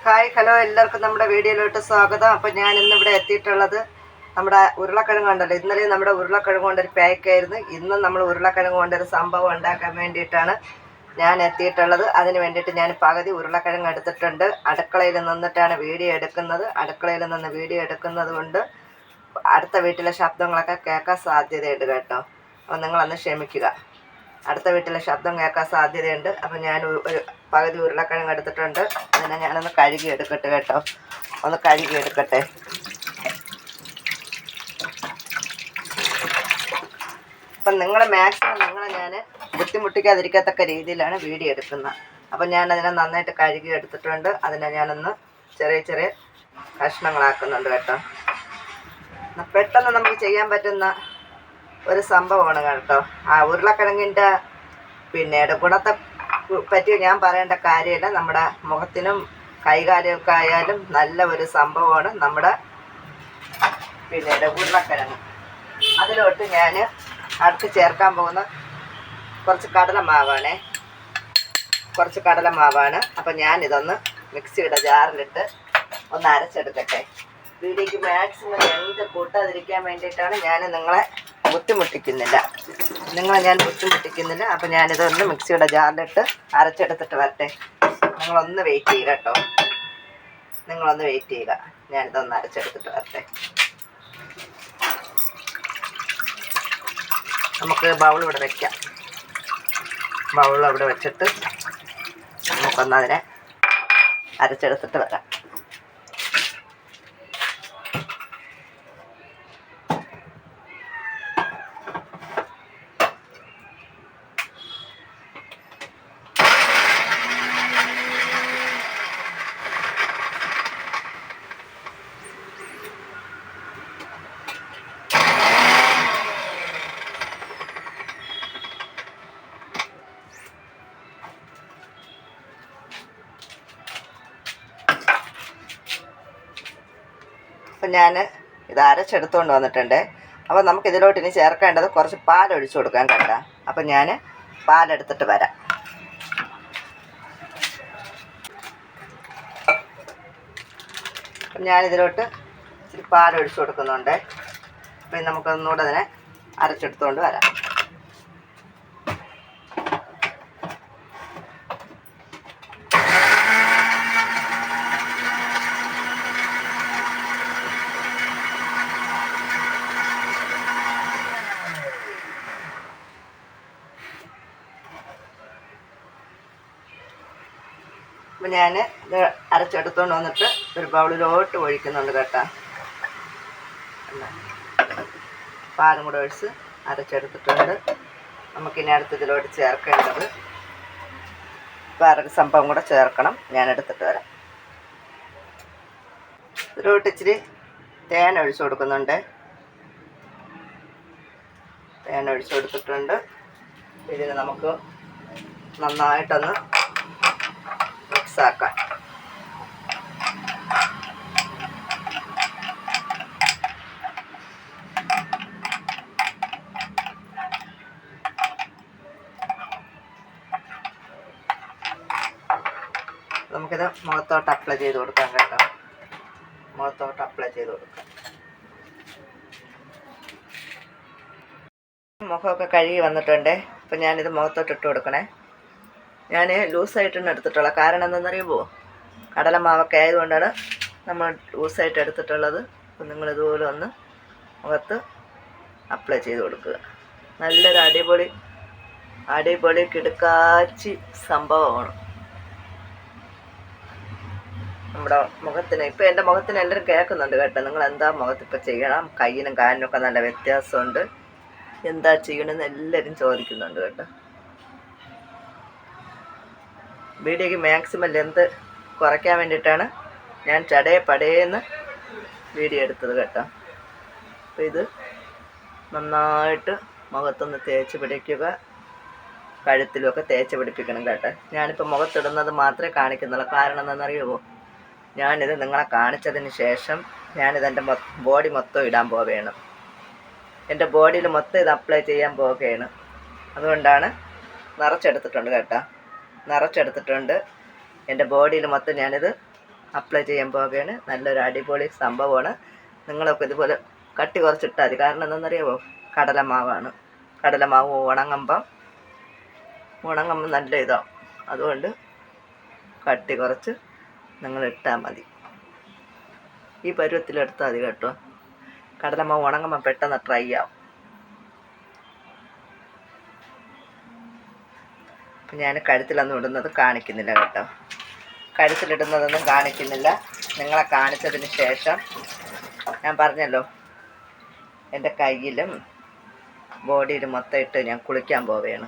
Hi hello എല്ലാവർക്കും നമ്മുടെ വീഡിയോയിലോട്ട് സ്വാഗതം. അപ്പോൾ ഞാൻ ഇന്നിവിടെ എത്തിയിട്ടുള്ളത് നമ്മുടെ ഉരുളക്കിഴങ്ങ് ഉണ്ടല്ലോ. ഇന്നലെ നമ്മുടെ ഉരുളക്കിഴങ്ങ് കൊണ്ടൊരു പാക്കായിരുന്നു. ഇന്നും നമ്മൾ ഉരുളക്കിഴങ്ങ് കൊണ്ടൊരു സംഭവം ഉണ്ടാക്കാൻ വേണ്ടിയിട്ടാണ് ഞാൻ എത്തിയിട്ടുള്ളത്. അതിന് വേണ്ടിയിട്ട് ഞാൻ പകുതി ഉരുളക്കിഴങ്ങ് എടുത്തിട്ടുണ്ട്. അടുക്കളയിൽ നിന്നിട്ടാണ് വീഡിയോ എടുക്കുന്നത്. അടുക്കളയിൽ നിന്ന് വീഡിയോ എടുക്കുന്നത് കൊണ്ട് അടുത്ത വീട്ടിലെ ശബ്ദങ്ങളൊക്കെ കേൾക്കാൻ സാധ്യതയുണ്ട് കേട്ടോ. അപ്പോൾ നിങ്ങളൊന്ന് ക്ഷമിക്കുക. അടുത്ത വീട്ടിലെ ശബ്ദം കേൾക്കാൻ സാധ്യതയുണ്ട്. അപ്പോൾ ഞാൻ ഒരു പകുതി ഉരുളക്കിഴങ്ങ് എടുത്തിട്ടുണ്ട്. അതിനെ ഞാനൊന്ന് കഴുകി എടുക്കട്ടെ കേട്ടോ. ഒന്ന് കഴുകി എടുക്കട്ടെ. അപ്പം മാക്സിമം ഞാൻ ബുദ്ധിമുട്ടിക്കാതിരിക്കത്തക്ക രീതിയിലാണ് വീഡിയോ എടുക്കുന്നത്. അപ്പം ഞാനതിനെ നന്നായിട്ട് കഴുകി എടുത്തിട്ടുണ്ട്. അതിനെ ഞാനൊന്ന് ചെറിയ ചെറിയ കഷ്ണങ്ങളാക്കുന്നുണ്ട് കേട്ടോ. പെട്ടെന്ന് നമുക്ക് ചെയ്യാൻ പറ്റുന്ന ഒരു സംഭവമാണ് കേട്ടോ. ആ ഉരുളക്കിഴങ്ങിൻ്റെ ഗുണത്തെ പറ്റി ഞാൻ പറയേണ്ട കാര്യമില്ല. നമ്മുടെ മുഖത്തിനും കൈകാലുകൾക്കായാലും നല്ല ഒരു സംഭവമാണ് നമ്മുടെ ഉരുളക്കിഴങ്ങ്. അതിലോട്ട് ഞാൻ അടുത്ത് ചേർക്കാൻ പോകുന്ന കുറച്ച് കടലമാവാണ്. അപ്പം ഞാനിതൊന്ന് മിക്സിയുടെ ജാറിലിട്ട് ഒന്ന് അരച്ചെടുക്കട്ടെ. വീഡിയോക്ക് മാക്സിമം എന്ത് കൂട്ടാതിരിക്കാൻ വേണ്ടിയിട്ടാണ് ഞാൻ നിങ്ങളെ ബുദ്ധിമുട്ടിക്കുന്നില്ല. അപ്പം ഞാനിതൊന്ന് മിക്സിയുടെ ജാറിലിട്ട് അരച്ചെടുത്തിട്ട് വരട്ടെ. നിങ്ങളൊന്ന് വെയിറ്റ് ചെയ്യുക കേട്ടോ. ഞാനിതൊന്ന് അരച്ചെടുത്തിട്ട് വരട്ടെ. നമുക്ക് ബൗളിവിടെ വയ്ക്കാം. ബൗളവിടെ വെച്ചിട്ട് നമുക്കൊന്നതിനെ അരച്ചെടുത്തിട്ട് വരാം. അപ്പം ഞാൻ ഇത് അരച്ചെടുത്തുകൊണ്ട് വന്നിട്ടുണ്ട്. അപ്പോൾ നമുക്കിതിലോട്ട് ഇനി ചേർക്കേണ്ടത് കുറച്ച് പാലൊഴിച്ച് കൊടുക്കാൻ കേട്ടോ. അപ്പം ഞാൻ പാലെടുത്തിട്ട് വരാം. അപ്പം ഞാനിതിലോട്ട് ഇച്ചിരി പാലൊഴിച്ച് കൊടുക്കുന്നുണ്ട്. അപ്പം നമുക്കൊന്നുകൂടെ അതിനെ അരച്ചെടുത്തുകൊണ്ട് വരാം. അപ്പം ഞാൻ ഇത് അരച്ചെടുത്തുകൊണ്ട് വന്നിട്ട് ഒരു ബൗളിലോട്ട് ഒഴിക്കുന്നുണ്ട് കേട്ടോ. പാലും കൂടെ ഒഴിച്ച് അരച്ചെടുത്തിട്ടുണ്ട്. നമുക്കിനി അടുത്തതിലോട്ട് ചേർക്കേണ്ടത് വേറൊരു സംഭവം കൂടെ ചേർക്കണം. ഞാൻ എടുത്തിട്ട് വരാം. ഇതിലോട്ട് ഇച്ചിരി തേൻ ഒഴിച്ച് കൊടുക്കുന്നുണ്ട്. തേൻ ഒഴിച്ച് കൊടുത്തിട്ടുണ്ട്. ഇതിന് നമുക്ക് നന്നായിട്ടൊന്ന് മിക്സാക്കാം. നമുക്കിത് മുഖത്തോട്ട് അപ്ലൈ ചെയ്ത് കൊടുക്കാം കേട്ടോ. മുഖത്തോട്ട് അപ്ലൈ ചെയ്ത് കൊടുക്കാം. മുഖമൊക്കെ കഴുകി വന്നിട്ടുണ്ട്. അപ്പം ഞാനിത് മുഖത്തോട്ട് ഇട്ട് കൊടുക്കണേ. ഞാൻ ലൂസായിട്ടാണ് എടുത്തിട്ടുള്ളത്. കാരണം എന്താണെന്നറിയുമോ, കടലമാവൊക്കെ ആയതുകൊണ്ടാണ് നമ്മൾ ലൂസായിട്ട് എടുത്തിട്ടുള്ളത്. അപ്പം നിങ്ങളിതുപോലെ ഒന്ന് മുഖത്ത് അപ്ലൈ ചെയ്ത് കൊടുക്കുക. നല്ലൊരു അടിപൊളി കിടുക്കാച്ചി സംഭവമാണ് നമ്മുടെ മുഖത്തിന്. ഇപ്പം എൻ്റെ മുഖത്തിന് എല്ലാവരും കേൾക്കുന്നുണ്ട് കേട്ടോ. നിങ്ങൾ എന്താ മുഖത്തിപ്പോൾ ചെയ്യണം, കയ്യിനും കാലിനൊക്കെ നല്ല വ്യത്യാസമുണ്ട്, എന്താ ചെയ്യണമെന്ന് എല്ലാവരും ചോദിക്കുന്നുണ്ട് കേട്ടോ. വീഡിയോയ്ക്ക് മാക്സിമം ലെന്ത് കുറയ്ക്കാൻ വേണ്ടിയിട്ടാണ് ഞാൻ പടേന്ന് വീഡിയോ എടുത്തത് കേട്ടോ. അപ്പോൾ ഇത് നന്നായിട്ട് മുഖത്തൊന്ന് തേച്ച് പിടിക്കുക. കഴുത്തിലുമൊക്കെ തേച്ച് പിടിപ്പിക്കണം കേട്ടോ. ഞാനിപ്പോൾ മുഖത്തിടുന്നത് മാത്രമേ കാണിക്കുന്നുള്ളൂ. കാരണം എന്താണെന്നറിയുമോ, ഞാനിത് നിങ്ങളെ കാണിച്ചതിന് ശേഷം ഞാനിതെൻ്റെ ബോഡി മൊത്തം ഇടാൻ പോവുകയാണ്. എൻ്റെ ബോഡിയിൽ മൊത്തം ഇത് അപ്ലൈ ചെയ്യാൻ പോവുകയാണ്. അതുകൊണ്ടാണ് നിറച്ചെടുത്തിട്ടുണ്ട് കേട്ടോ. നിറച്ചെടുത്തിട്ടുണ്ട്. എൻ്റെ ബോഡിയിൽ മൊത്തം ഞാനിത് അപ്ലൈ ചെയ്യാൻ പോകുകയാണ്. നല്ലൊരു അടിപൊളി സംഭവമാണ്. നിങ്ങളൊക്കെ ഇതുപോലെ കട്ടി കുറച്ചിട്ടാൽ മതി. കാരണം എന്താണെന്നറിയാമോ? കടലമാവാണ്. കടലമാവ് ഉണങ്ങുമ്പം നല്ല ഇതാവും. അതുകൊണ്ട് കട്ടി കുറച്ച് നിങ്ങൾ ഇട്ടാൽ മതി. ഈ പരുവത്തിലെടുത്താൽ മതി കേട്ടോ. കടലമാവ് ഉണങ്ങുമ്പോൾ പെട്ടെന്ന് ഡ്രൈ ആവും. അപ്പം ഞാൻ കഴുത്തിലൊന്നും ഇടുന്നത് കാണിക്കുന്നില്ല കേട്ടോ. കഴുത്തിലിടുന്നതൊന്നും കാണിക്കുന്നില്ല. നിങ്ങളെ കാണിച്ചതിന് ശേഷം ഞാൻ പറഞ്ഞല്ലോ, എൻ്റെ കയ്യിലും ബോഡിയിലും മൊത്തം ഇട്ട് ഞാൻ കുളിക്കാൻ പോവുകയാണ്.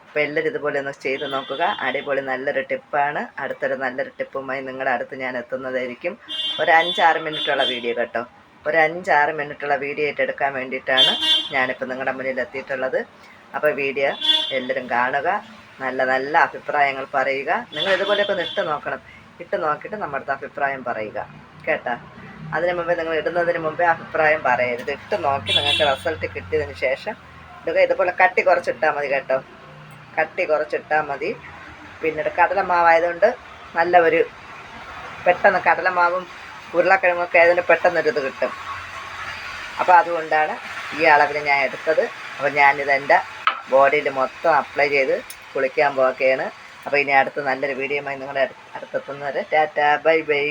അപ്പോൾ എല്ലാവരും ഇതുപോലെ ഒന്ന് ചെയ്ത് നോക്കുക. അടിപൊളി നല്ലൊരു ടിപ്പാണ്. അടുത്തൊരു നല്ലൊരു ടിപ്പുമായി നിങ്ങളുടെ അടുത്ത് ഞാൻ എത്തുന്നതായിരിക്കും. ഒരു 5-6 മിനിറ്റുള്ള വീഡിയോ കേട്ടോ. ഒരു 5-6 മിനിറ്റുള്ള വീഡിയോ ആയിട്ട് എടുക്കാൻ വേണ്ടിയിട്ടാണ് ഞാനിപ്പോൾ നിങ്ങളുടെ മുന്നിൽ എത്തിയിട്ടുള്ളത്. അപ്പോൾ വീഡിയോ എല്ലാവരും കാണുക. നല്ല നല്ല അഭിപ്രായങ്ങൾ പറയുക. നിങ്ങൾ ഇതുപോലെയൊക്കെ ഒന്ന് ഇട്ട് നോക്കണം. ഇട്ട് നോക്കിയിട്ട് നമ്മുടെ അടുത്ത് അഭിപ്രായം പറയുക കേട്ടോ. അതിന് മുമ്പേ നിങ്ങൾ ഇടുന്നതിന് മുമ്പേ അഭിപ്രായം പറയരുത്. ഇട്ട് നോക്കി നിങ്ങൾക്ക് റിസൾട്ട് കിട്ടിയതിന് ശേഷം ഇടുക. ഇതുപോലെ കട്ടി കുറച്ചിട്ടാൽ മതി കേട്ടോ. കട്ടി കുറച്ചിട്ടാൽ മതി. പിന്നീട് കടലമാവായതുകൊണ്ട് നല്ല ഒരു പെട്ടെന്ന് കടലമാവും ഉരുളക്കിഴങ്ങൊക്കെ ആയതുകൊണ്ട് പെട്ടെന്നൊരിത് കിട്ടും. അപ്പോൾ അതുകൊണ്ടാണ് ഈ അളവിൽ ഞാൻ എടുത്തത്. അപ്പോൾ ഞാനിതെൻ്റെ ബോഡിയിൽ മൊത്തം അപ്ലൈ ചെയ്ത് കുളിക്കാൻ പോവുകയാണ്. അപ്പോൾ ഇനി അടുത്ത നല്ലൊരു വീഡിയോയുമായി നിങ്ങളുടെ അടുത്തെത്തുന്നവരെ ടാറ്റാ ബൈ ബൈ.